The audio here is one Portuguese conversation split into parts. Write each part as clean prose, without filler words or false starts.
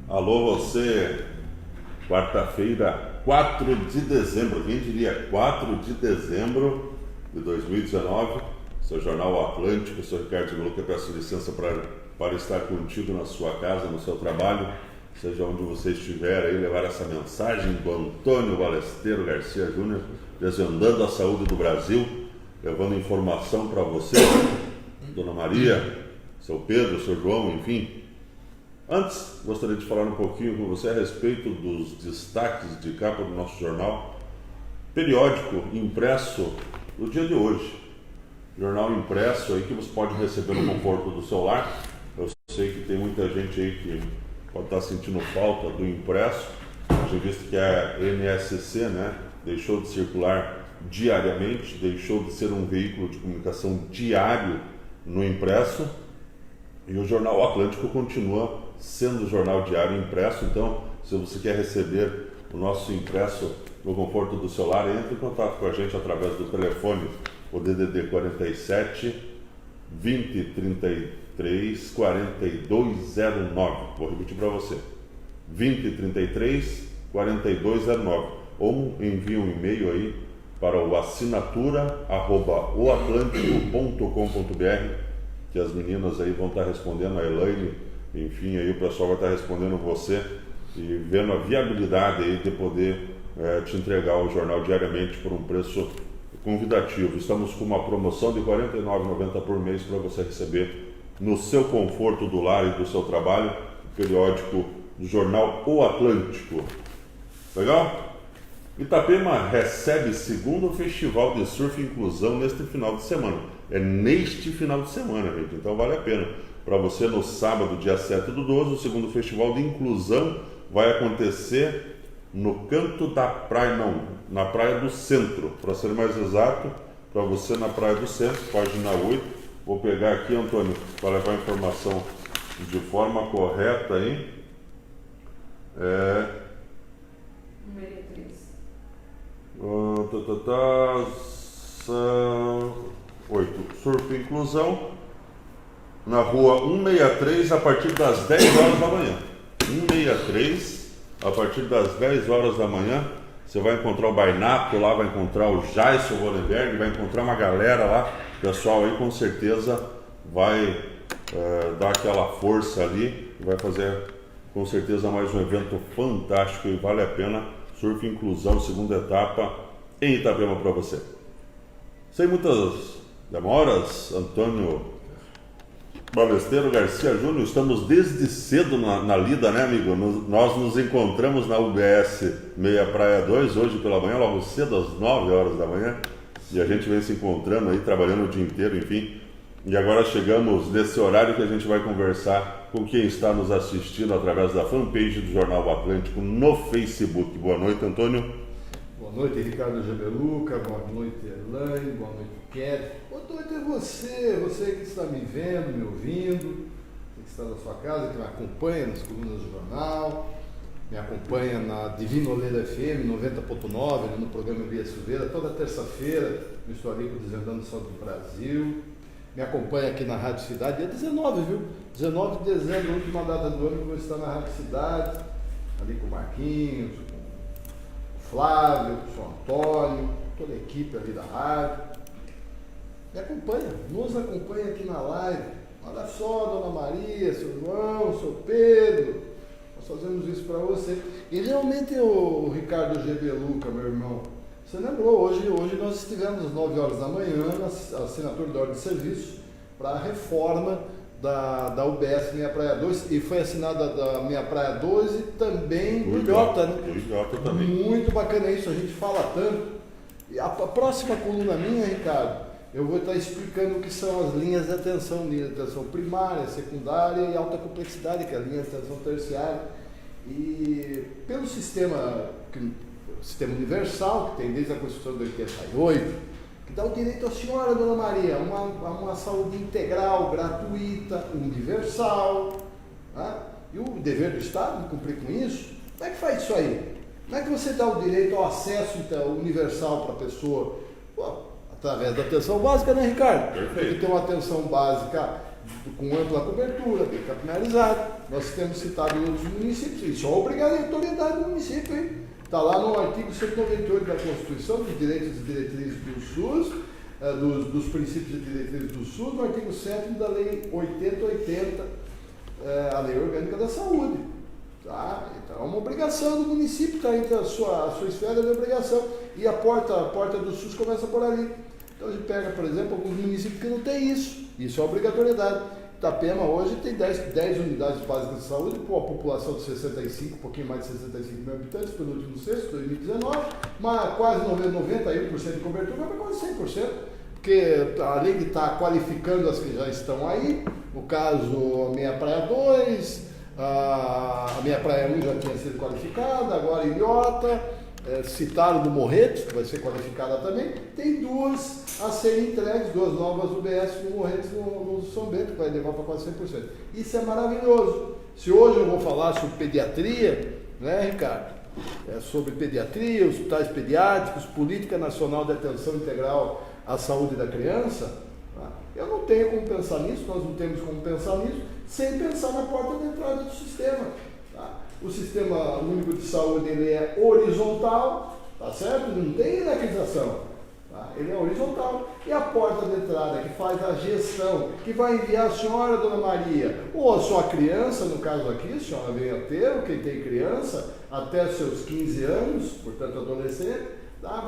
Alô, você, quarta-feira, 4 de dezembro, quem diria, 4 de dezembro de 2019, seu Jornal Atlântico, sou Ricardo Gebeluca, peço licença para estar contigo na sua casa, no seu trabalho, seja onde você estiver aí, levar essa mensagem do Antônio Balesteiro Garcia Júnior, desvendando a saúde do Brasil, levando informação para você, Dona Maria, seu Pedro, seu João, enfim. Antes, gostaria de falar um pouquinho com você a respeito dos destaques de capa do nosso jornal, periódico impresso do dia de hoje. Jornal impresso aí que você pode receber no conforto do seu lar. Eu sei que tem muita gente aí que pode estar sentindo falta do impresso. Já visto que a NSC, né, deixou de circular diariamente, deixou de ser um veículo de comunicação diário no impresso, e o Jornal Atlântico continua sendo o jornal diário impresso. Então, se você quer receber o nosso impresso no conforto do seu lar, entre em contato com a gente através do telefone, o DDD 47 20 33 4209. Vou repetir para você: 20 33 4209. Ou envie um e-mail aí para o assinatura@oatlântico.com.br, que as meninas aí vão estar respondendo, a Elaine, enfim, aí o pessoal vai estar respondendo você e vendo a viabilidade aí de poder te entregar o jornal diariamente por um preço convidativo. Estamos com uma promoção de R$ 49,90 por mês para você receber no seu conforto do lar e do seu trabalho o periódico do jornal O Atlântico. Legal? Itapema recebe segundo Festival de Surf e Inclusão neste final de semana. É neste final de semana, gente, então vale a pena. Para você, no sábado, dia 7/12, o segundo Festival de Inclusão vai acontecer no canto da praia, não, na Praia do Centro, para ser mais exato, para você na Praia do Centro, página 8. Vou pegar aqui, Antônio, para levar a informação de forma correta aí. 8. Surf e Inclusão na rua 163 a partir das 10 horas da manhã. 163 a partir das 10 horas da manhã. Você vai encontrar o Bainato lá, vai encontrar o Jason Rolenberg, vai encontrar uma galera lá. O pessoal aí com certeza vai dar aquela força ali e vai fazer com certeza mais um evento fantástico e vale a pena. Surf e Inclusão, segunda etapa em Itapema para você. Sem muitas demoras, Antônio Balesteiro Garcia Júnior, estamos desde cedo na lida, né, amigo? Nós nos encontramos na UBS Meia Praia 2, hoje pela manhã, logo cedo, às 9 horas da manhã, e a gente vem se encontrando aí, trabalhando o dia inteiro, enfim, e agora chegamos nesse horário que a gente vai conversar com quem está nos assistindo através da fanpage do Jornal Atlântico no Facebook. Boa noite, Antônio. Boa noite, Ricardo Gebeluca, boa noite, Elaine, boa noite, Kelly. Boa noite a você que está me vendo, me ouvindo, que está na sua casa, que me acompanha nas colunas do jornal, me acompanha na Divino Oleiro FM 90.9, no programa Via Silveira, toda terça-feira, eu estou ali com o Desvendando o Saúde do Brasil. Me acompanha aqui na Rádio Cidade, dia 19, viu? 19 de dezembro, última data do ano, que eu vou estar na Rádio Cidade, ali com o Marquinhos, com o Flávio, com o São Antônio, toda a equipe ali da rádio. Me acompanha, nos acompanha aqui na live. Olha só, Dona Maria, seu João, seu Pedro, nós fazemos isso para você. E realmente, o Ricardo Gebeluca, meu irmão, você lembrou, hoje nós estivemos às 9 horas da manhã na assinatura da ordem de serviço para a reforma da UBS Meia Praia 2, e foi assinada da Meia Praia 2 e também do Ilhota, né? Do Ilhota também. Muito bacana isso, a gente fala tanto. E a próxima coluna minha, Ricardo, eu vou estar explicando o que são as linhas de atenção primária, secundária e alta complexidade, que é a linha de atenção terciária. E pelo sistema universal, que tem desde a Constituição de 88, que dá o direito à senhora, Dona Maria, a uma saúde integral, gratuita, universal, né? E o dever do Estado de cumprir com isso. Como é que faz isso aí? Como é que você dá o direito ao acesso universal para a pessoa? Pô, através da atenção básica, né, Ricardo? Perfeito. Tem uma atenção básica com ampla cobertura, bem capilarizado. Nós temos citado em outros municípios, isso é obrigatoriedade do município, hein? Está lá no artigo 198 da Constituição, dos direitos e diretrizes do SUS, dos princípios e diretrizes do SUS, no artigo 7º da Lei 8080, a Lei Orgânica da Saúde. Tá? Então é uma obrigação do município, está entre a sua esfera de obrigação, e a porta do SUS começa por ali. Então a gente pega, por exemplo, alguns municípios que não tem isso é obrigatoriedade. Itapema hoje tem 10 unidades básicas de saúde, com a população de 65, um pouquinho mais de 65 mil habitantes, pelo último censo, 2019, mas quase 91% de cobertura, mas quase 100%, porque além de estar qualificando as que já estão aí, no caso a Meia Praia 2, a Meia Praia 1 já tinha sido qualificada, agora Ilhota, citaram do Morretes, que vai ser qualificada também, tem 2 a serem entregues, 2 novas UBS no Morretes, no São Bento, que vai levar para quase 100%. Isso é maravilhoso. Se hoje eu vou falar sobre pediatria, né, Ricardo? Sobre pediatria, hospitais pediátricos, política nacional de atenção integral à saúde da criança, tá? Eu não tenho como pensar nisso, nós não temos como pensar nisso, sem pensar na porta de entrada do sistema. Tá? O Sistema Único de Saúde ele é horizontal, tá certo? Não tem hierarquização. Tá? Ele é horizontal. E a porta de entrada que faz a gestão, que vai enviar a senhora, Dona Maria, ou a sua criança, no caso aqui, a senhora vem a ter, ou quem tem criança, até seus 15 anos, portanto adolescente, tá?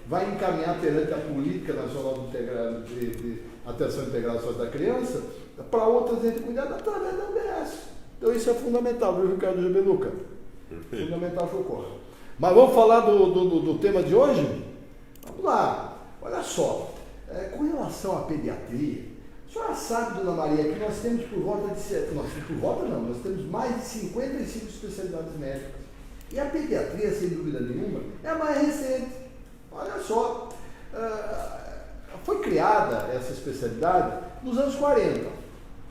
Vai encaminhar perante a Política Nacional de Atenção Integral à Saúde da Criança para outras entes de cuidado através da UBS. Então isso é fundamental, viu, Ricardo Gebeluca? Perfeito. Fundamental que ocorra. Mas vamos falar do tema de hoje? Vamos lá. Olha só, com relação à pediatria, a senhora sabe, Dona Maria, que nós temos nós temos mais de 55 especialidades médicas. E a pediatria, sem dúvida nenhuma, é a mais recente. Olha só, foi criada essa especialidade nos anos 40,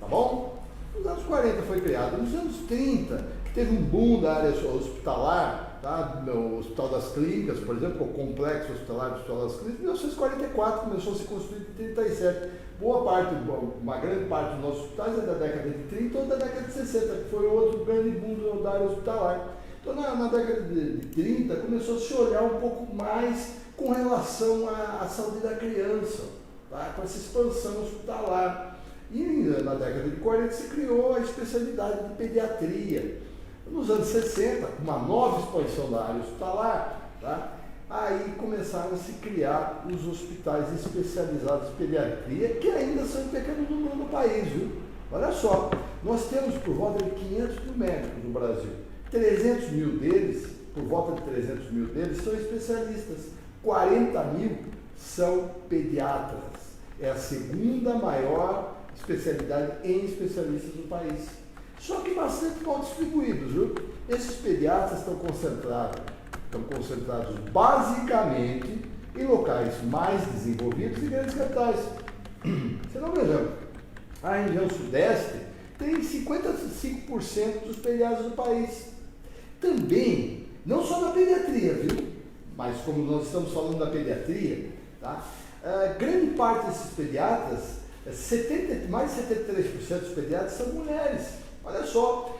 tá bom? Nos anos 40 foi criada. Nos anos 30, que teve um boom da área hospitalar, tá? O Hospital das Clínicas, por exemplo, o Complexo Hospitalar do Hospital das Clínicas, em 1944 começou a se construir em 37. Uma grande parte dos nossos hospitais é da década de 30 ou da década de 60, que foi outro grande boom da área hospitalar. Então, na década de 30, começou a se olhar um pouco mais com relação à saúde da criança, tá? Com essa expansão hospitalar. E na década de 40 se criou a especialidade de pediatria. Nos anos 60, uma nova expansão da área hospitalar, tá? Aí começaram a se criar os hospitais especializados em pediatria, que ainda são em pequeno número no país, viu? Olha só, nós temos por volta de 500 mil médicos no Brasil. 300 mil deles, por volta de 300 mil deles, são especialistas. 40 mil são pediatras. É a segunda maior especialidade em especialistas do país. Só que bastante mal distribuídos, viu? Esses pediatras estão concentrados basicamente em locais mais desenvolvidos e grandes capitais. Você não veja, a região sudeste tem 55% dos pediatras do país. Também, não só na pediatria, viu? Mas como nós estamos falando da pediatria, tá? Grande parte desses pediatras, mais de 73% dos pediatras são mulheres. Olha só,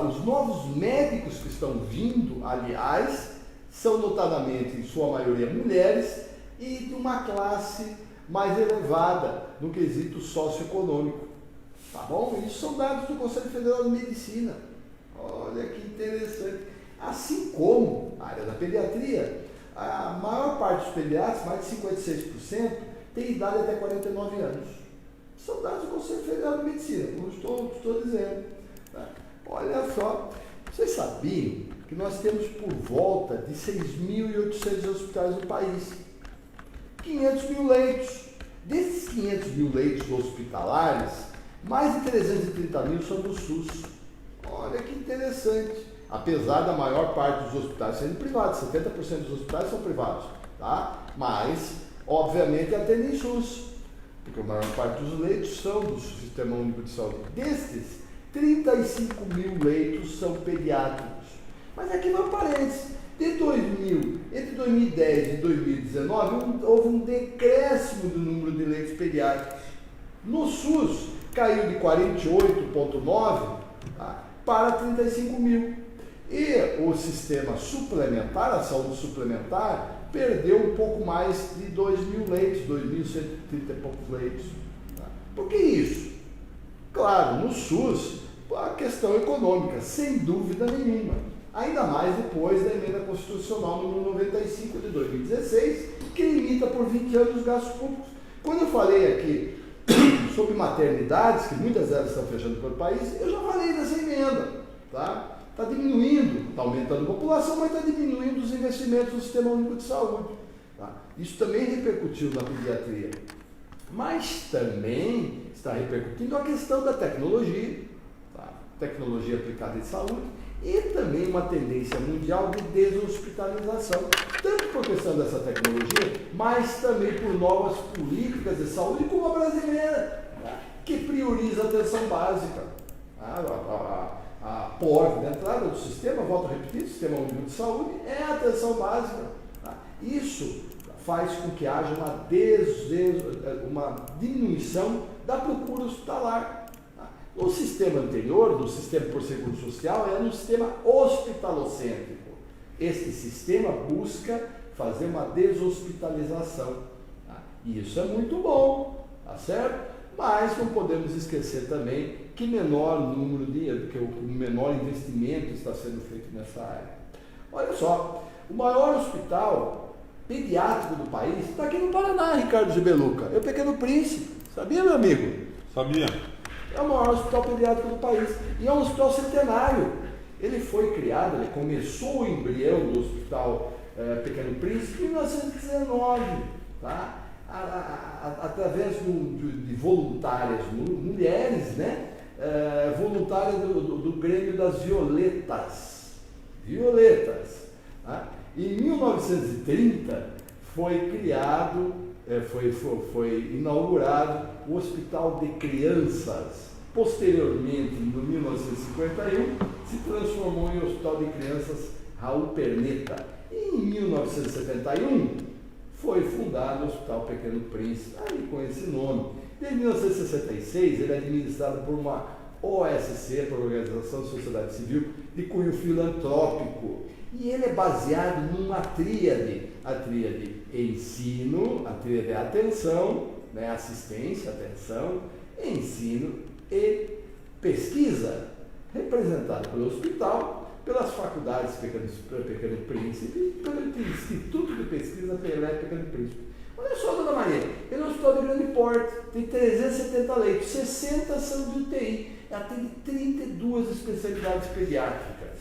os novos médicos que estão vindo, aliás, são notadamente, em sua maioria, mulheres e de uma classe mais elevada no quesito socioeconômico. Tá bom? Isso são dados do Conselho Federal de Medicina. Olha que interessante. Assim como a área da pediatria, a maior parte dos pediatras, mais de 56%, tem idade até 49 anos. São dados do Conselho Federal de Medicina, como estou dizendo. Tá? Olha só, vocês sabiam que nós temos por volta de 6.800 hospitais no país. 500 mil leitos. Desses 500 mil leitos hospitalares, mais de 330 mil são do SUS. Olha que interessante. Apesar da maior parte dos hospitais serem privados, 70% dos hospitais são privados, tá? Mas, obviamente, atendem SUS, porque a maior parte dos leitos são do Sistema Único de Saúde. Destes, 35 mil leitos são pediátricos. Mas aqui vai um parênteses. Entre 2010 e 2019, houve um decréscimo do número de leitos pediátricos. No SUS, caiu de 48,9 para 35 mil. E o sistema suplementar, a saúde suplementar, perdeu um pouco mais de 2 mil leitos, 2.130 e poucos leitos. Por que isso? Claro, no SUS, a questão econômica, sem dúvida nenhuma. Ainda mais depois da emenda constitucional número 95 de 2016, que limita por 20 anos os gastos públicos. Quando eu falei aqui sobre maternidades, que muitas delas estão fechando pelo país, eu já falei dessa emenda, tá? Está diminuindo, está aumentando a população, mas está diminuindo os investimentos no Sistema Único de Saúde. Tá? Isso também repercutiu na pediatria. Mas também está repercutindo a questão da tecnologia, tá? Tecnologia aplicada em saúde, e também uma tendência mundial de deshospitalização, tanto por questão dessa tecnologia, mas também por novas políticas de saúde, como a brasileira, tá? Que prioriza a atenção básica. A porta de entrada do sistema, volto a repetir, Sistema Único de Saúde, é a atenção básica. Tá? Isso faz com que haja uma diminuição da procura hospitalar. Tá? No sistema anterior, no sistema por seguro social, era um sistema hospitalocêntrico. Este sistema busca fazer uma deshospitalização. Tá? E isso é muito bom, tá certo? Mas não podemos esquecer também que o menor investimento está sendo feito nessa área. Olha só, o maior hospital pediátrico do país está aqui no Paraná, Ricardo Gibeluca, é o Pequeno Príncipe, sabia, meu amigo? Sabia. É o maior hospital pediátrico do país e é um hospital centenário. Ele foi criado, ele começou o embrião do Hospital Pequeno Príncipe em 1919, tá? Através de voluntárias, mulheres, né? Voluntárias do Grêmio das Violetas. Tá? Em 1930 foi criado, foi inaugurado o Hospital de Crianças. Posteriormente, em 1951, se transformou em Hospital de Crianças Raul Perneta. E em 1971 foi fundado o Hospital Pequeno Príncipe, aí com esse nome. Desde 1966, ele é administrado por uma OSC, por Organização de Sociedade Civil, de cunho filantrópico. E ele é baseado numa tríade, a tríade ensino, a tríade atenção, né, assistência, atenção, ensino e pesquisa, representado pelo hospital, pelas faculdades Pequeno Príncipe e pelo Instituto de Pesquisa Pelé Pequeno Príncipe. Olha só, dona Maria, ele é um hospital de grande porte, tem 370 leitos, 60 são de UTI, atende 32 especialidades pediátricas.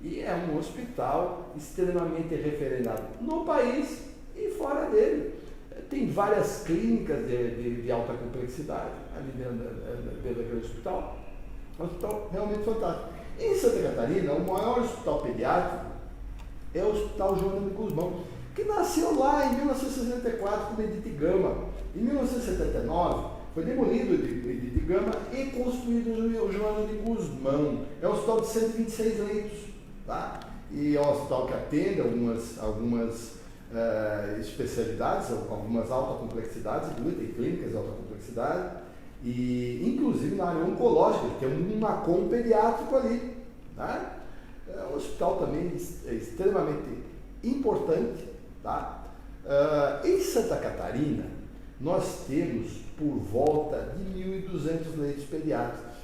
E é um hospital extremamente referendado no país e fora dele. Tem várias clínicas de alta complexidade ali dentro daquele hospital. É um hospital realmente fantástico. Em Santa Catarina, o maior hospital pediátrico é o Hospital Joana de Guzmão, que nasceu lá em 1964 com o Edith Gama. Em 1979 foi demolido o Edith Gama e construído o Joana de Guzmão. É um hospital de 126 leitos, tá? E é um hospital que atende algumas especialidades, algumas alta complexidades, tem clínicas de alta complexidade, e inclusive na área oncológica, tem um NACOM pediátrico ali. Tá? É um hospital também extremamente importante. Tá? Em Santa Catarina, nós temos por volta de 1.200 leitos pediátricos,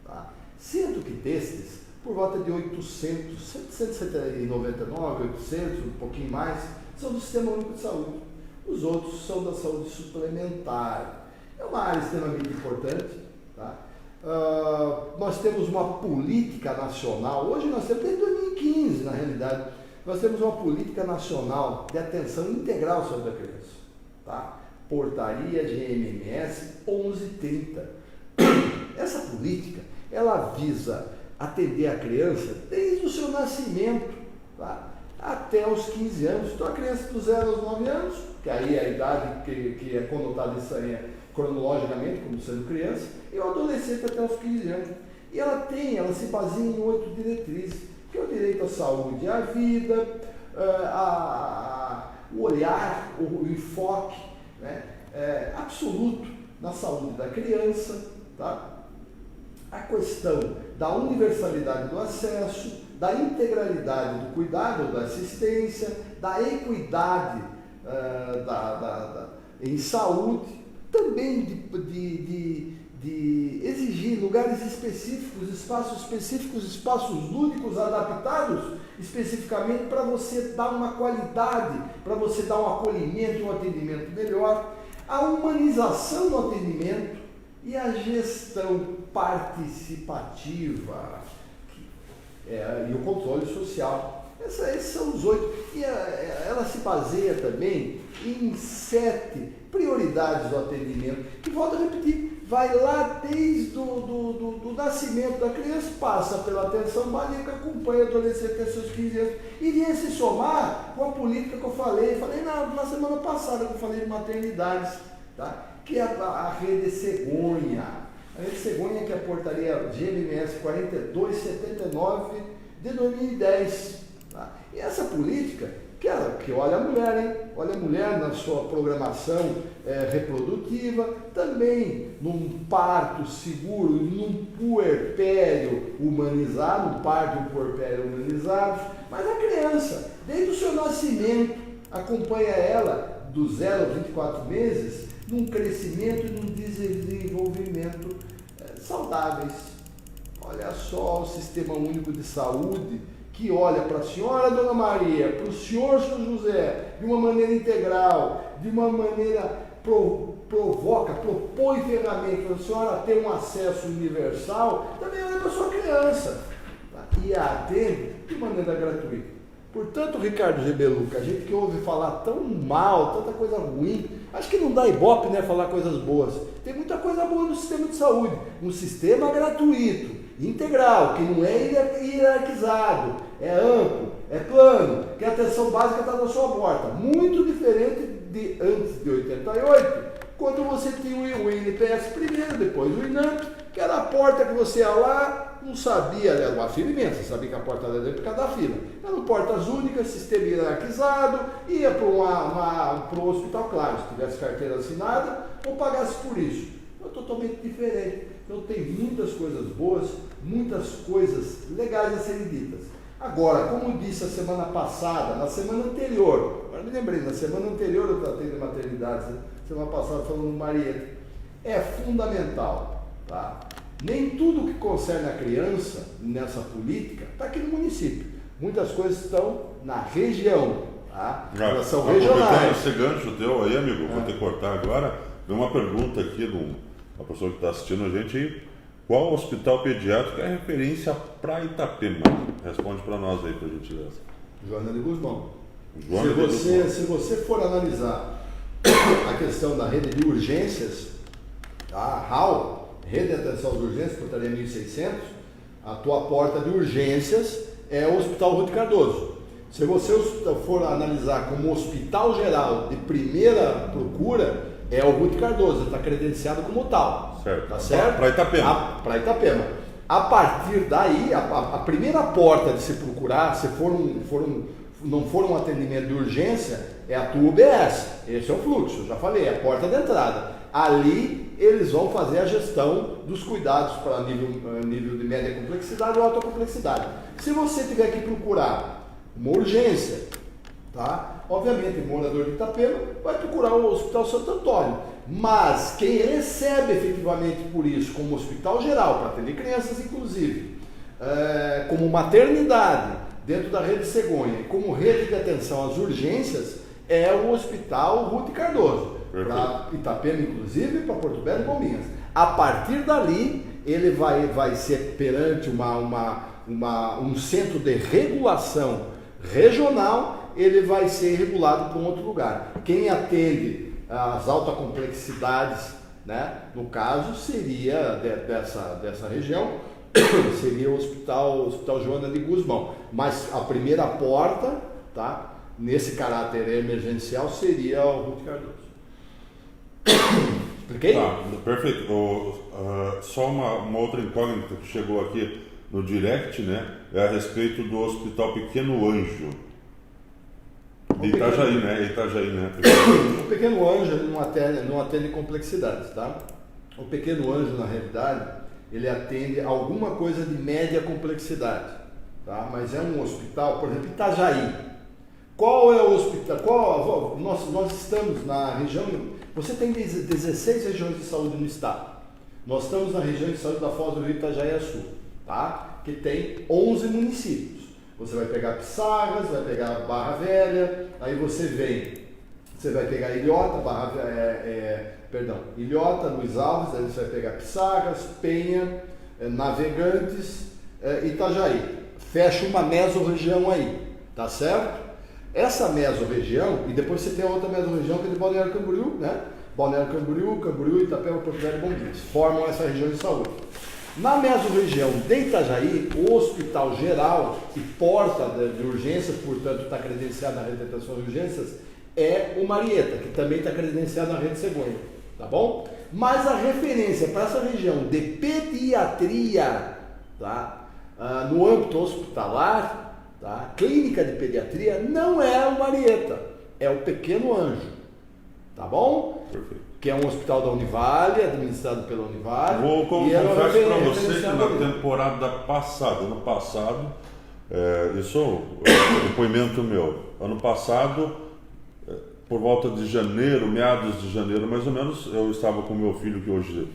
tá? Sendo que destes, por volta de 800, 799, 800, um pouquinho mais, são do Sistema Único de Saúde. Os outros são da saúde suplementar. É uma área extremamente importante. Tá? Nós temos uma política nacional, hoje nós temos, desde 2015 na realidade, nós temos uma política nacional de atenção integral sobre a criança. Tá? Portaria GMMS 1130. Essa política, ela visa atender a criança desde o seu nascimento, tá? Até os 15 anos. Então a criança dos 0 aos 9 anos, que aí é a idade que é conotada cronologicamente como sendo criança, e o adolescente até os 15 anos. E ela se baseia em 8 diretrizes, que é o direito à saúde, à vida, o olhar, o enfoque, né, absoluto na saúde da criança, tá? A questão da universalidade do acesso, da integralidade do cuidado, da assistência, da equidade em saúde, também de exigir lugares específicos, espaços lúdicos adaptados especificamente para você dar uma qualidade, para você dar um acolhimento, um atendimento melhor, a humanização do atendimento e a gestão participativa e o controle social. Esses são os 8. E ela se baseia também em 7 prioridades do atendimento, que, volto a repetir, vai lá desde do nascimento da criança, passa pela atenção básica, acompanha o adolescente até seus 15 anos, e vem se somar com a política que eu falei na semana passada, que eu falei de maternidades, tá? Que é a Rede Cegonha. A Rede Cegonha, que é a portaria GMS 4279 de 2010. Tá? E essa política, que olha a mulher, hein? Olha a mulher na sua programação reprodutiva, também num parto seguro, num puerpério humanizado, mas a criança, desde o seu nascimento, acompanha ela do 0 a 24 meses, num crescimento e num desenvolvimento saudáveis. Olha só o Sistema Único de Saúde, que olha para a senhora Dona Maria, para o senhor São José, de uma maneira integral, de uma maneira propõe ferramentas para a senhora ter um acesso universal, também olha para a sua criança, tá? E a atende de maneira gratuita. Portanto, Ricardo Gebeluca, a gente que ouve falar tão mal, tanta coisa ruim, acho que não dá ibope, né, falar coisas boas. Tem muita coisa boa no sistema de saúde. Um sistema gratuito, integral, que não é hierarquizado, é amplo, é plano, que a atenção básica está na sua porta. Muito diferente de antes de 88, quando você tinha o INPS primeiro, depois o INAMP, que era a porta que você ia lá, não sabia, era uma fila imensa, você sabia que a porta era dentro de cada fila. Eram portas únicas, sistema hierarquizado, ia para o hospital, claro, se tivesse carteira assinada, ou pagasse por isso. É totalmente diferente. Então tem muitas coisas boas, muitas coisas legais a serem ditas. Agora, como disse a semana passada, na semana anterior, agora me lembrei, na semana anterior eu tratei de maternidade, né? Semana passada falando do Marieta, é fundamental, tá? Nem tudo que concerne a criança nessa política está aqui no município. Muitas coisas estão na região, tá? Elas são regionais. Esse gancho teu aí, amigo, vou ter que cortar agora. Tem uma pergunta aqui de uma pessoa que está assistindo a gente aí. Qual hospital pediátrico é referência para Itapema? Responde para nós aí, por gentileza. Joana de Guzmão. Se você for analisar a questão da rede de urgências, a RAU, Rede de Atenção às Urgências, portaria 1600, a tua porta de urgências é o Hospital Ruth Cardoso. Se você for analisar como hospital geral de primeira procura, é o Ruth Cardoso, está credenciado como tal. Certo. Tá certo? Para Itapema. Para Itapema. A partir daí, a primeira porta de se procurar, se não for um atendimento de urgência, é a tua UBS. Esse é o fluxo, já falei, é a porta de entrada. Ali eles vão fazer a gestão dos cuidados para nível de média complexidade ou alta complexidade. Se você tiver que procurar uma urgência, tá? Obviamente, o morador de Itapema vai procurar o Hospital Santo Antônio, mas quem recebe efetivamente por isso, como hospital geral, para atender crianças inclusive, como maternidade, dentro da rede Cegonha, como rede de atenção às urgências, é o Hospital Ruth Cardoso, para Itapema inclusive, para Porto Belo e Bombinhas. A partir dali, ele vai ser perante um centro de regulação regional, ele vai ser regulado para um outro lugar. Quem atende as altas complexidades, né, no caso, seria dessa região, seria o Hospital Joana de Guzmão. Mas a primeira porta, tá, nesse caráter emergencial, seria o Ruth Cardoso. Expliquei? Tá, perfeito. Só uma outra incógnita que chegou aqui no direct, né, é a respeito do Hospital Pequeno Anjo. De Itajaí, né? Itajaí, né? O Pequeno Anjo não atende complexidades, tá? O Pequeno Anjo, na realidade, ele atende alguma coisa de média complexidade, tá? Mas é um hospital, por exemplo, Itajaí. Qual é o hospital? Nós estamos na região... Você tem 16 regiões de saúde no estado. Nós estamos na região de saúde da Foz do Rio Itajaí-Açu, tá? Que tem 11 municípios. Você vai pegar Pissarras, vai pegar Barra Velha, aí você vai pegar Ilhota, Ilhota, Luiz Alves, aí você vai pegar Pissarras, Penha, Navegantes, Itajaí. Fecha uma mesorregião aí, tá certo? Essa mesorregião, e depois você tem a outra mesorregião que é de Balneário Camboriú, né? Balneário Camboriú, Itapeva, Porto Velho e Bombinhas, formam essa região de saúde. Na mesorregião de Itajaí, o Hospital Geral, que porta de urgências, portanto está credenciado na rede de atenção de urgências, é o Marieta, que também está credenciado na rede Cegonha, tá bom? Mas a referência para essa região de pediatria, tá? No âmbito hospitalar, tá? Clínica de pediatria, não é o Marieta, é o Pequeno Anjo, tá bom? Perfeito. Que é um hospital da Univale, administrado pela Univale. Confesso para você que na temporada passada, ano passado, isso é um depoimento meu, ano passado, por volta de janeiro, meados de janeiro mais ou menos, eu estava com meu filho, que hoje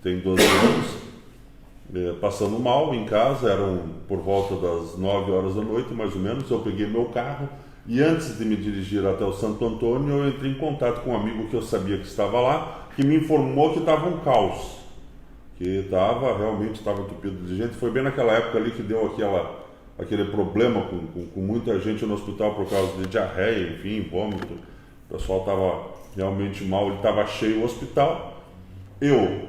tem 12 anos, passando mal em casa, eram por volta das 9 horas da noite, mais ou menos, eu peguei meu carro. E antes de me dirigir até o Santo Antônio, eu entrei em contato com um amigo que eu sabia que estava lá, que me informou que estava um caos, que realmente estava entupido de gente. Foi bem naquela época ali que deu aquele problema com muita gente no hospital por causa de diarreia, enfim, vômito. O pessoal estava realmente mal, ele estava cheio o hospital. Eu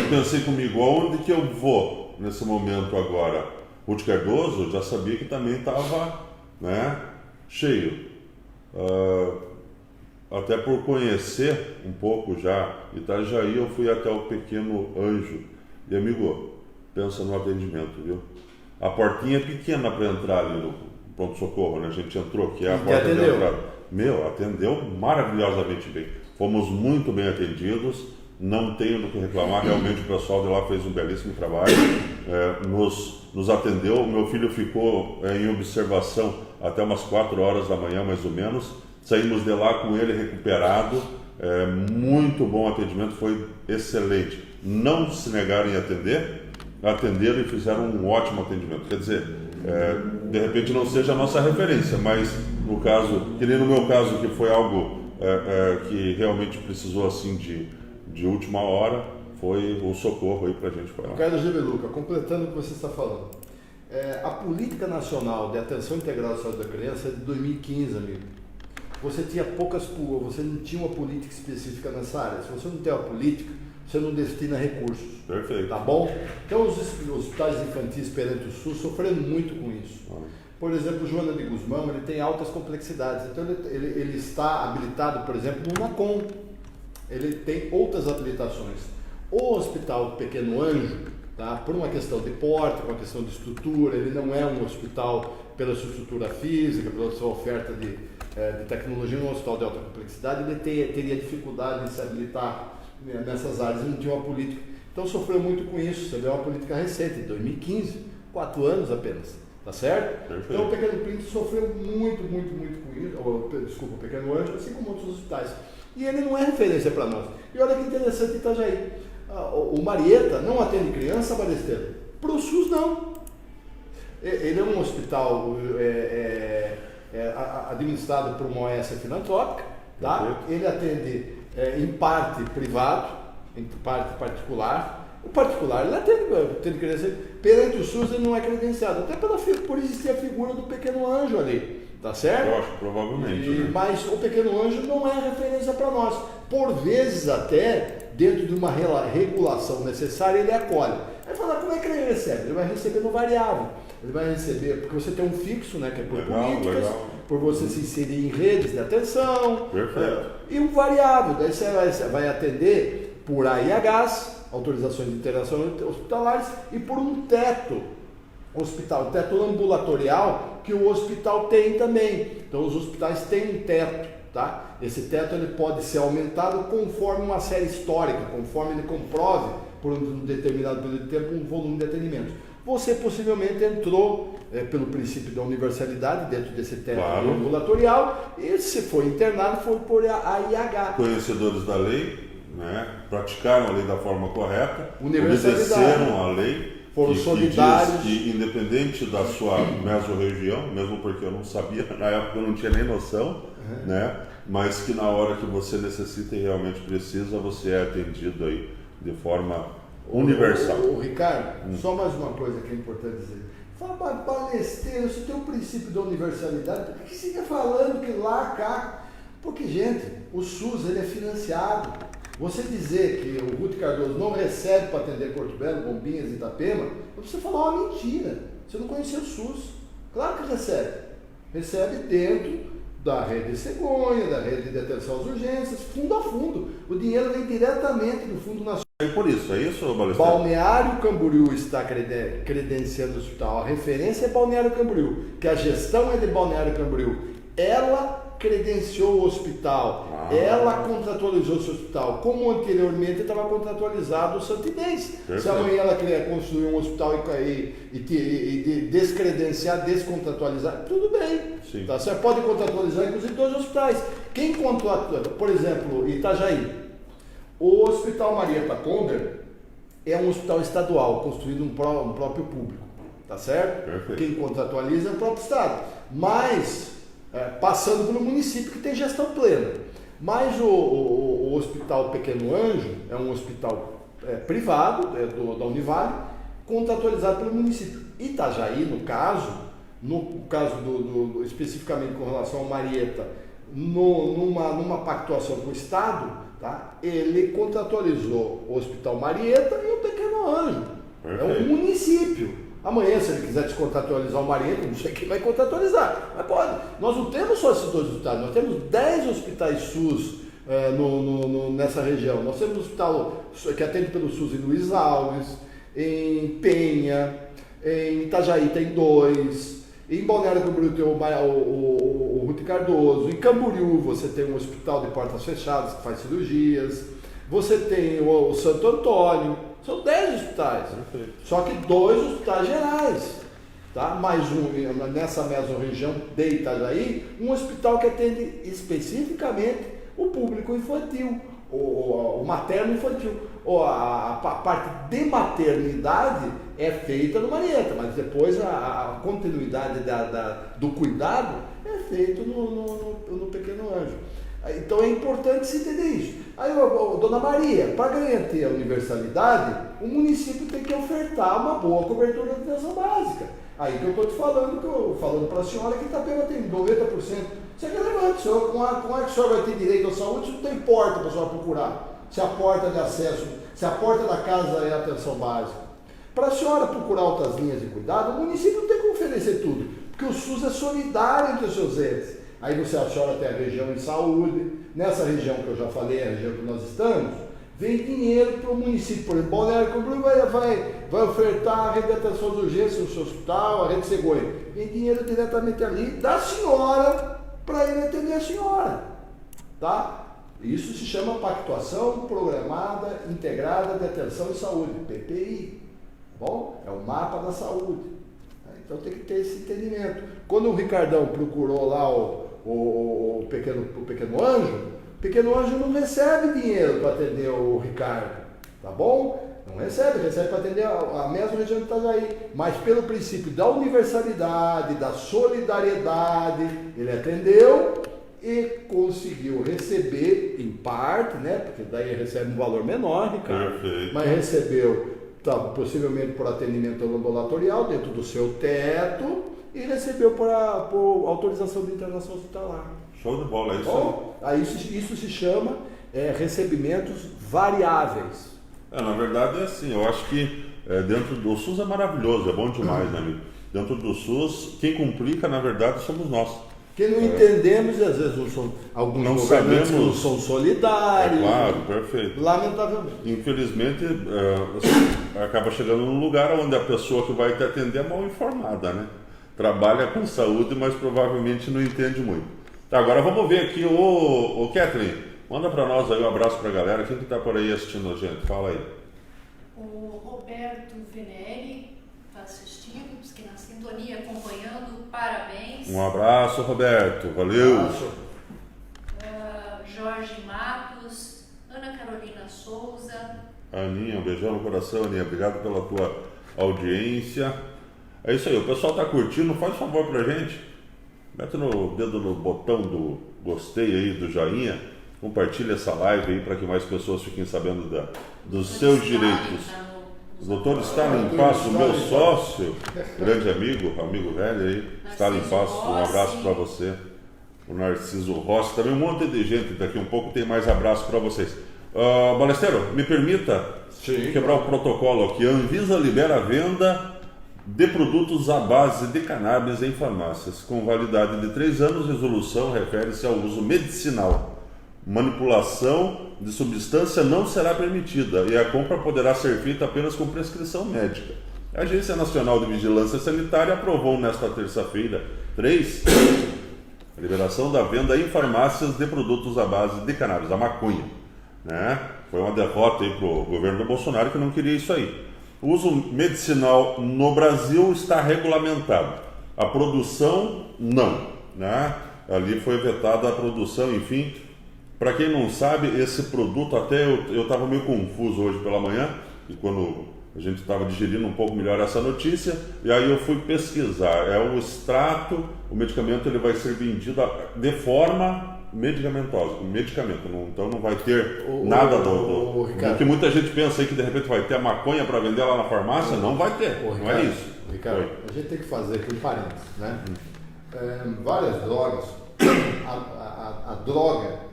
pensei comigo, aonde que eu vou nesse momento agora? Ruth Cardoso, eu já sabia que também estava, né, cheio, até por conhecer um pouco já Itajaí, eu fui até o Pequeno Anjo. E amigo, pensa no atendimento, viu? A portinha é pequena para entrar ali no pronto-socorro, né? A gente entrou, que é a porta de entrada. Atendeu maravilhosamente bem. Fomos muito bem atendidos, não tenho do que reclamar, realmente o pessoal de lá fez um belíssimo trabalho, nos atendeu. O meu filho ficou em observação até umas 4 horas da manhã, mais ou menos. Saímos de lá com ele recuperado, muito bom atendimento, foi excelente. Não se negaram em atenderam e fizeram um ótimo atendimento. Quer dizer, de repente não seja a nossa referência, mas no caso, que nem no meu caso, que foi algo que realmente precisou assim de última hora, foi o socorro aí pra gente. Carlos Gebeluca, completando o que você está falando. A Política Nacional de Atenção Integral à Saúde da Criança é de 2015, amigo. Você você não tinha uma política específica nessa área. Se você não tem uma política, você não destina recursos. Perfeito. Tá bom? Então os hospitais infantis perante o SUS sofreram muito com isso. Por exemplo, o Joana de Guzmão, ele tem altas complexidades. Então ele está habilitado, por exemplo, no NACOM. Ele tem outras habilitações. O Hospital Pequeno Anjo, tá? Por uma questão de porte, por uma questão de estrutura, ele não é um hospital pela sua estrutura física, pela sua oferta de tecnologia, um hospital de alta complexidade, ele teria dificuldade em se habilitar nessas áreas, ele não tinha uma política. Então sofreu muito com isso. Você vê uma política recente, de 2015, 4 anos apenas, tá certo? Perfeito. Então o Pequeno Príncipe sofreu muito com isso, o Pequeno Anjo, assim como outros hospitais. E ele não é referência para nós. E olha que interessante Itajaí. O Marieta não atende criança, Balesteiro? Para o SUS não. Ele é um hospital administrado por uma OS filantrópica, tá? Ele atende em parte privado, em parte particular. O particular ele atende criança. Perante o SUS ele não é credenciado, até por existir a figura do Pequeno Anjo ali. Tá certo? Eu acho, provavelmente. Mas o Pequeno Anjo não é referência para nós. Por vezes até, dentro de uma regulação necessária, ele acolhe. Aí fala, como é que ele recebe? Ele vai receber no variável. Ele vai receber, porque você tem um fixo, né, que é por políticas, por você se inserir em redes de atenção. Perfeito. E um variável, daí você vai atender por AIHs, autorizações de internação hospitalares, e por um teto hospital, teto ambulatorial, que o hospital tem também. Então os hospitais têm um teto, tá? Esse teto ele pode ser aumentado conforme uma série histórica, conforme ele comprove por um determinado período de tempo um volume de atendimentos. Você possivelmente entrou pelo princípio da universalidade dentro desse teto ambulatorial e se foi internado foi por a IH. Conhecedores da lei, né? Praticaram a lei da forma correta, obedeceram a lei, foram solidários. Que diz que independente da sua mesorregião, mesmo porque eu não sabia, na época eu não tinha nem noção, né? Mas que na hora que você necessita e realmente precisa, você é atendido aí de forma universal. Ricardo, só mais uma coisa que é importante dizer. Fala palesteiro, você tem o princípio da universalidade, por que você fica falando que lá, cá? Porque, gente, o SUS ele é financiado. Você dizer que o Ruth Cardoso não recebe para atender Porto Belo, Bombinhas e Itapema, você falar uma mentira. Você não conheceu o SUS. Claro que recebe. Recebe dentro da rede de cegonha, da rede de atenção às urgências, fundo a fundo. O dinheiro vem diretamente do Fundo Nacional. É por isso, é isso, Balesteiro? Balneário Camboriú está credenciando o hospital. A referência é Balneário Camboriú, que a gestão é de Balneário Camboriú. Ela credenciou o hospital, ela contratualizou o seu hospital, como anteriormente estava contratualizado o Santinense. Se amanhã ela querer construir um hospital e descredenciar, descontratualizar, tudo bem. Tá? Você pode contratualizar inclusive 2 hospitais. Quem contratua, por exemplo, Itajaí, o Hospital Marieta Conder é um hospital estadual, construído no próprio público, tá certo? Perfeito. Quem contratualiza é o próprio estado, mas passando pelo município que tem gestão plena. Mas o Hospital Pequeno Anjo é um hospital privado, da Univale, contratualizado pelo município. Itajaí, no caso especificamente com relação ao Marieta, numa pactuação com o estado, tá? Ele contratualizou o Hospital Marieta e o Pequeno Anjo. Perfeito. É um município. Amanhã, se ele quiser descontratualizar o Marieta, não sei quem vai contratualizar, mas pode. Nós não temos só esses 2 hospitais, nós temos 10 hospitais SUS nessa região. Nós temos um hospital que atende pelo SUS em Luiz Alves, em Penha, em Itajaí tem 2, em Balneário Camboriú tem o Ruth Cardoso, em Camboriú você tem um hospital de portas fechadas que faz cirurgias, você tem o Santo Antônio, são 10 hospitais, perfeito. Só que 2 hospitais gerais, tá? Mais nessa mesma região de Itajaí, um hospital que atende especificamente o público infantil, o materno infantil. A parte de maternidade é feita no Marieta, mas depois a continuidade do cuidado é feito no Pequeno Anjo. Então é importante se entender isso. Aí, dona Maria, para garantir a universalidade, o município tem que ofertar uma boa cobertura de atenção básica. Aí que eu estou te falando para a senhora que Itapema tem 90%. Isso é relevante, senhor. Como é que o senhor vai ter direito à saúde se não tem porta para a senhora procurar? Se a porta de acesso, se a porta da casa é a atenção básica. Para a senhora procurar outras linhas de cuidado, o município não tem como oferecer tudo, porque o SUS é solidário entre os seus entes. Aí a senhora tem a região em saúde, nessa região que eu já falei, a região que nós estamos, vem dinheiro para o município. Por exemplo, Balneário Camboriú vai ofertar a rede de atenção de urgência no seu hospital, a rede de cegonha. Vem dinheiro diretamente ali da senhora para ele atender a senhora. Tá? Isso se chama Pactuação Programada Integrada de Atenção e Saúde, PPI. Bom, é o mapa da saúde. Então tem que ter esse entendimento. Quando o Ricardão procurou lá o pequeno Anjo não recebe dinheiro para atender o Ricardo, tá bom? Não recebe para atender a mesma região de Itajaí, mas pelo princípio da universalidade, da solidariedade, ele atendeu e conseguiu receber em parte, né? Porque daí ele recebe um valor menor, Ricardo, perfeito. Mas recebeu possivelmente por atendimento ambulatorial dentro do seu teto e recebeu por autorização de internação hospitalar. Show de bola, é isso. Bom, aí isso se chama recebimentos variáveis. Na verdade é assim, eu acho que dentro do SUS é maravilhoso, é bom demais, né, amigo? Dentro do SUS, quem complica, na verdade, somos nós. Porque não entendemos e às vezes não são, alguns não governantes sabemos, não são solidários. Claro, perfeito. Lamentavelmente. Infelizmente, acaba chegando num lugar onde a pessoa que vai te atender é mal informada, né? Trabalha com saúde, mas provavelmente não entende muito. Tá, agora vamos ver aqui o Kathleen. Manda para nós aí um abraço para a galera. Quem que tá por aí assistindo a gente? Fala aí. O Roberto Veneri está assistindo, diz que na sintonia, acompanhando, parabéns. Um abraço, Roberto, valeu. Jorge Matos, Ana Carolina Souza. Aninha, um beijão no coração, Aninha, obrigado pela tua audiência. É isso aí, o pessoal tá curtindo, faz um favor pra gente, mete no dedo no botão do gostei aí, do joinha, compartilha essa live aí para que mais pessoas fiquem sabendo dos seus direitos. O doutor Stalin Passo, meu sócio, grande amigo velho aí, Stalin Passo, um abraço para você. O Narciso Rossi, também um monte de gente, daqui um pouco tem mais abraço para vocês. Balesteiro, me permita quebrar o protocolo aqui. A Anvisa libera a venda de produtos à base de cannabis em farmácias, com validade de 3 anos. Resolução refere-se ao uso medicinal. Manipulação de substância não será permitida e a compra poderá ser feita apenas com prescrição médica. A Agência Nacional de Vigilância Sanitária aprovou nesta terça-feira 3 a liberação da venda em farmácias de produtos à base de cannabis, a maconha, né? Foi uma derrota aí para o governo do Bolsonaro, que não queria isso aí. O uso medicinal no Brasil está regulamentado. A produção, não, né? Ali foi vetada a produção, enfim. Para quem não sabe, esse produto, até eu estava meio confuso hoje pela manhã, e quando a gente estava digerindo um pouco melhor essa notícia, e aí eu fui pesquisar. É o extrato, o medicamento ele vai ser vendido de forma medicamentosa, com medicamento, então não vai ter nada do que muita gente pensa aí que de repente vai ter a maconha para vender lá na farmácia, não vai ter, Ricardo, não é isso. Ricardo, a gente tem que fazer aqui um parênteses, né? Várias drogas, a droga,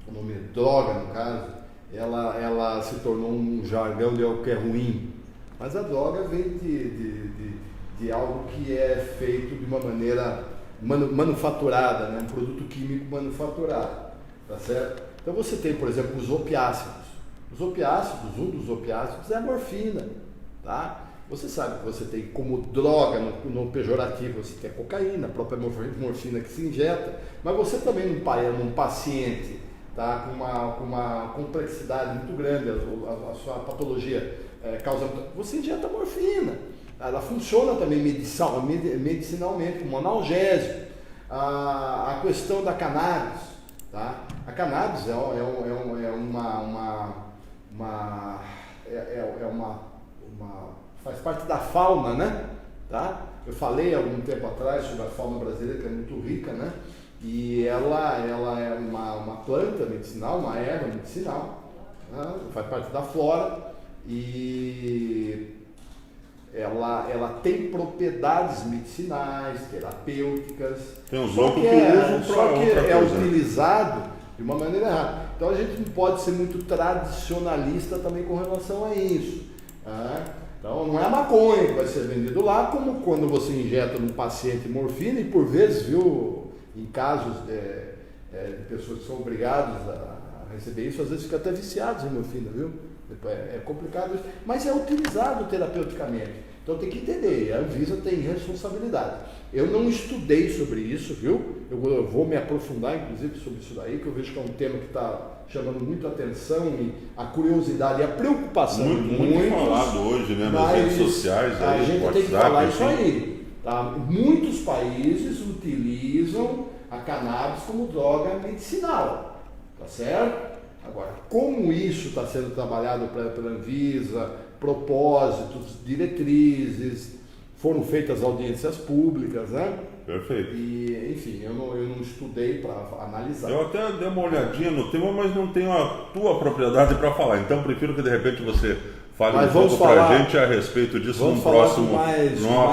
o nome droga no caso, ela se tornou um jargão de algo que é ruim, mas a droga vem de algo que é feito de uma maneira manufaturada, né? Um produto químico manufaturado, tá certo? Então você tem, por exemplo, os opiáceos. Um dos opiáceos é a morfina, tá? Você sabe que você tem como droga, no pejorativo, você tem a cocaína, a própria morfina que se injeta, mas você também num paciente, tá? Com uma complexidade muito grande, a sua patologia causa... Você injeta morfina. Ela funciona também medicinalmente, como analgésico. A questão da cannabis, tá? A cannabis faz parte da fauna, né? Tá? Eu falei há algum tempo atrás sobre a fauna brasileira, que é muito rica, né? E ela é uma planta medicinal, uma erva medicinal, né? Faz parte da flora e ela tem propriedades medicinais, terapêuticas. Tem uns loucos que usam só que é utilizado de uma maneira errada. Então a gente não pode ser muito tradicionalista também com relação a isso. Tá? Então não é a maconha que vai ser vendido lá, como quando você injeta num paciente morfina e por vezes, viu, em casos de pessoas que são obrigadas a receber isso, às vezes ficam até viciados em morfina, viu? É complicado isso, mas é utilizado terapeuticamente. Então tem que entender, a Anvisa tem responsabilidade. Eu não estudei sobre isso, viu? Eu vou me aprofundar, inclusive, sobre isso daí, que eu vejo que é um tema que está chamando muito a atenção e a curiosidade e a preocupação. Muito falado hoje, né, nas redes sociais. A aí, gente WhatsApp, tem que falar isso aí. Tá? Muitos países utilizam a cannabis como droga medicinal, tá certo? Agora, como isso está sendo trabalhado pela Anvisa, propósitos, diretrizes, foram feitas audiências públicas, né? Perfeito. E, enfim, eu não estudei para analisar. Eu até dei uma olhadinha no tema, mas não tenho a tua propriedade para falar. Então, prefiro que de repente você fale um pouco para a gente a respeito disso numa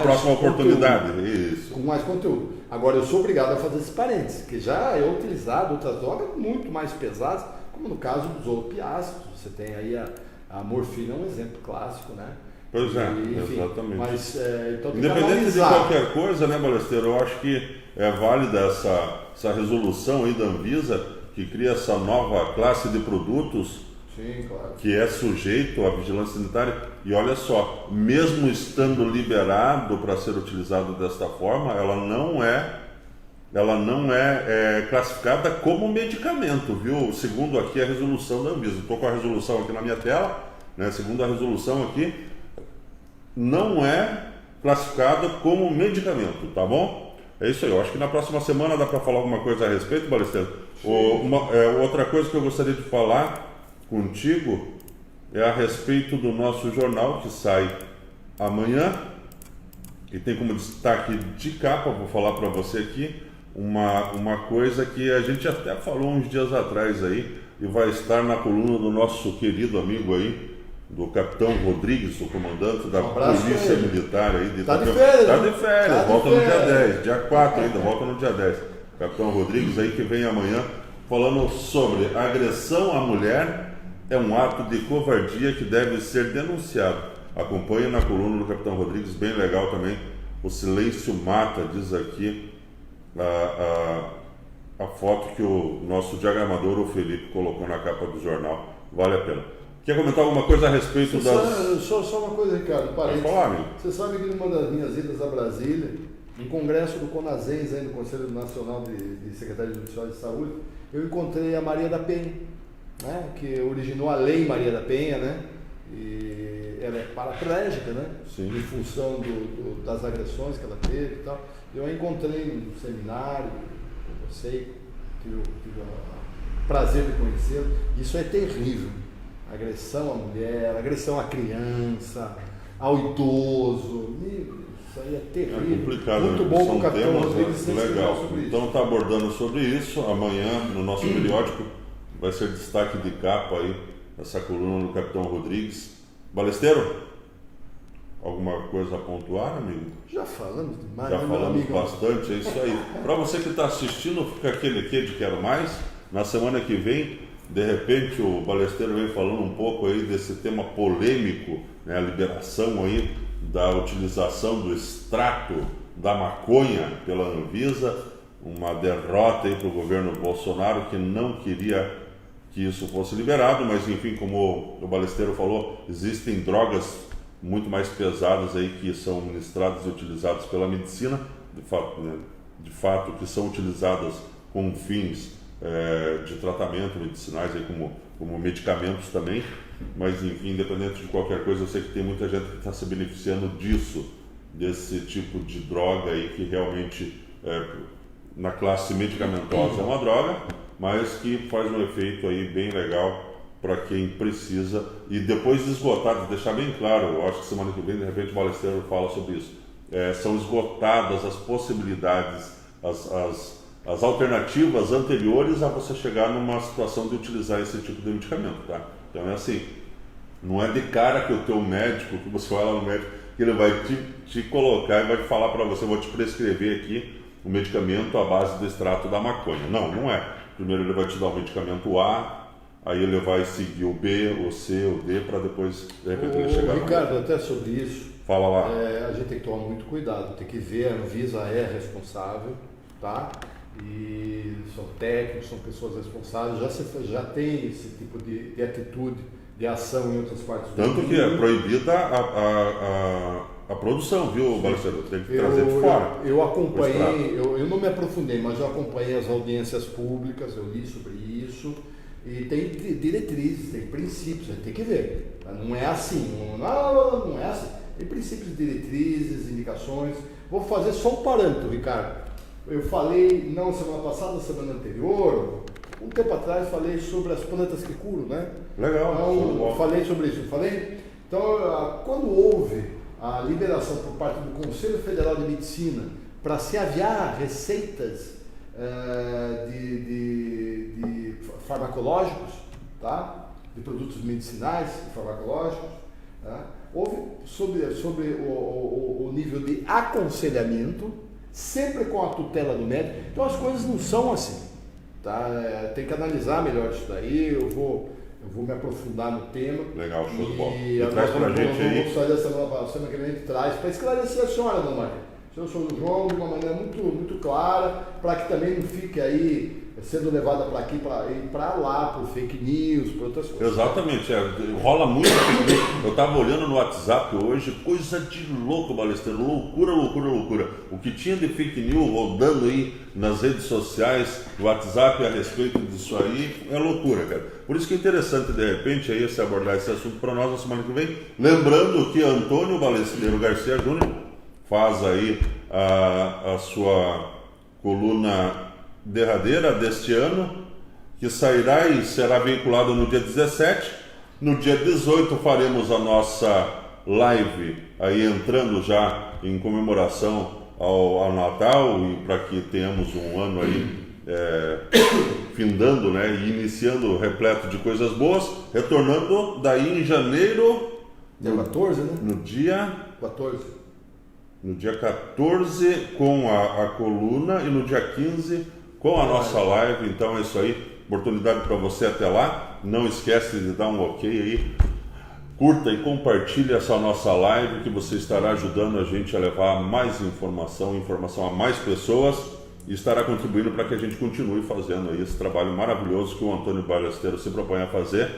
próxima oportunidade. Isso. Com mais conteúdo. Agora, eu sou obrigado a fazer esse parênteses, que já é utilizado outras drogas muito mais pesadas, como no caso dos opiáceos. Você tem aí a morfina, é um exemplo clássico, né? Pois é, enfim, exatamente. Mas, então tem que independente de analisar. qualquer coisa, né, Balesteiro, eu acho que é válida essa resolução aí da Anvisa, que cria essa nova classe de produtos. Sim, claro. Que é sujeito à vigilância sanitária. E olha só, mesmo estando liberado para ser utilizado desta forma, ela não é classificada como medicamento, viu? Segundo aqui a resolução da Anvisa. Estou com a resolução aqui na minha tela, né? Segundo a resolução aqui, não é classificada como medicamento, tá bom? É isso aí. Eu acho que na próxima semana dá para falar alguma coisa a respeito, Balesteiro. Outra coisa que eu gostaria de falar contigo é a respeito do nosso jornal que sai amanhã e tem como destaque de capa, vou falar para você aqui, uma coisa que a gente até falou uns dias atrás aí e vai estar na coluna do nosso querido amigo aí, do Capitão Rodrigues, o comandante da Polícia Militar aí. Tá de férias, tá de férias, volta no dia 10, dia 4 ainda, volta no dia 10. Capitão Rodrigues aí que vem amanhã falando sobre agressão à mulher é um ato de covardia que deve ser denunciado. Acompanhe na coluna do Capitão Rodrigues, bem legal também. O silêncio mata, diz aqui a foto que o nosso diagramador, o Felipe, colocou na capa do jornal. Vale a pena. Quer comentar alguma coisa a respeito Só uma coisa, Ricardo. Pode falar, amigo. Você sabe que numa das minhas idas a Brasília, em congresso do CONASENS, aí no Conselho Nacional de Secretários Judiciais de Saúde, eu encontrei a Maria da Penha, né, que originou a Lei Maria da Penha, né, e ela é paraplégica, né, Sim. em função das agressões que ela teve e tal. Eu a encontrei no seminário, eu sei, tive o prazer de conhecê-la. Isso é terrível. Agressão à mulher, agressão à criança, ao idoso. Isso aí é terrível. É complicado. Muito bom com o Capitão temas, Rodrigues legal. sobre Então está abordando sobre isso. Amanhã, no nosso periódico, vai ser destaque de capa aí, essa coluna do Capitão Rodrigues. Balesteiro, alguma coisa a pontuar, amigo? Já falamos demais. Já né, falamos amigo? bastante, é isso aí. Para você que está assistindo, fica aquele quê de quero mais. Na semana que vem, de repente, o Balesteiro vem falando um pouco aí desse tema polêmico, né, a liberação aí da utilização do extrato da maconha pela Anvisa, uma derrota aí para o governo Bolsonaro, que não queria que isso fosse liberado, mas enfim, como o Balesteiro falou, existem drogas muito mais pesadas aí que são ministradas e utilizadas pela medicina, de fato que são utilizadas com fins de tratamento medicinais aí como medicamentos também, mas enfim, independente de qualquer coisa, eu sei que tem muita gente que está se beneficiando desse tipo de droga aí que realmente na classe medicamentosa é uma droga, mas que faz um efeito aí bem legal para quem precisa. E depois de esgotado, deixar bem claro, eu acho que semana que vem de repente o Balesteiro fala sobre isso, são esgotadas as possibilidades, as alternativas anteriores a você chegar numa situação de utilizar esse tipo de medicamento, tá? Então é assim, não é de cara que o teu médico, que você vai lá no médico, que ele vai te colocar e vai te falar para você, vou te prescrever aqui o medicamento à base do extrato da maconha. Não é. Primeiro ele vai te dar o medicamento A, aí ele vai seguir o B, o C, o D, para depois, de repente, ele chegar no Ricardo, até sobre isso, fala lá. A gente tem que tomar muito cuidado, tem que ver, a Anvisa é responsável, tá? E são técnicos, são pessoas responsáveis, já tem esse tipo de atitude, de ação em outras partes do mundo. Tanto que é proibida a produção, viu, Balesteiro? Tem que trazer de fora. Eu acompanhei, eu não me aprofundei, mas eu acompanhei as audiências públicas, eu li sobre isso, e tem diretrizes, tem princípios, a gente tem que ver. Não é assim, não é assim. Tem princípios, diretrizes, indicações. Vou fazer só um parâmetro, Ricardo. Eu falei, não semana passada, semana anterior, um tempo atrás, falei sobre as plantas que curam, né? Legal. Então, falei sobre isso, falei? Então, quando houve a liberação por parte do Conselho Federal de Medicina para se aviar receitas de farmacológicos, tá? De produtos medicinais e farmacológicos, tá? Houve sobre o nível de aconselhamento, sempre com a tutela do médico. Então as coisas não são assim, tá? Tem que analisar melhor isso daí. Eu vou Eu vou me aprofundar no tema. Legal, show de bola. E traz pra gente aí. Vamos fazer semana que a gente traz para esclarecer a senhora, dona Maria. Eu sou o João de uma maneira muito clara, para que também não fique aí sendo levada para aqui e para lá, por fake news, por outras coisas. Exatamente, rola muito fake news. Eu estava olhando no WhatsApp hoje, coisa de louco, Balesteiro, loucura. O que tinha de fake news rodando aí nas redes sociais, no WhatsApp a respeito disso aí, é loucura, cara. Por isso que é interessante, de repente, aí, você abordar esse assunto para nós na semana que vem. Lembrando que Antônio Balesteiro Garcia Júnior faz aí a sua coluna derradeira deste ano, que sairá e será veiculada no dia 17. No dia 18 faremos a nossa live aí entrando já em comemoração ao Natal e para que tenhamos um ano aí findando, né, e iniciando repleto de coisas boas, retornando daí em janeiro, dia 14, né? No dia 14. No dia 14 com a coluna e no dia 15 com a nossa live. Então é isso aí, oportunidade para você até lá. Não esquece de dar um ok aí, curta e compartilhe essa nossa live, que você estará ajudando a gente a levar mais informação a mais pessoas e estará contribuindo para que a gente continue fazendo aí esse trabalho maravilhoso que o Antônio Balesteiro se propõe a fazer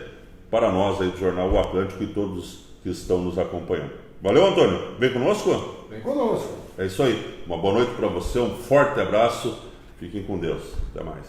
para nós aí do Jornal O Atlântico e todos que estão nos acompanhando. Valeu, Antônio. Vem conosco? Vem conosco. É isso aí. Uma boa noite para você, um forte abraço. Fiquem com Deus. Até mais.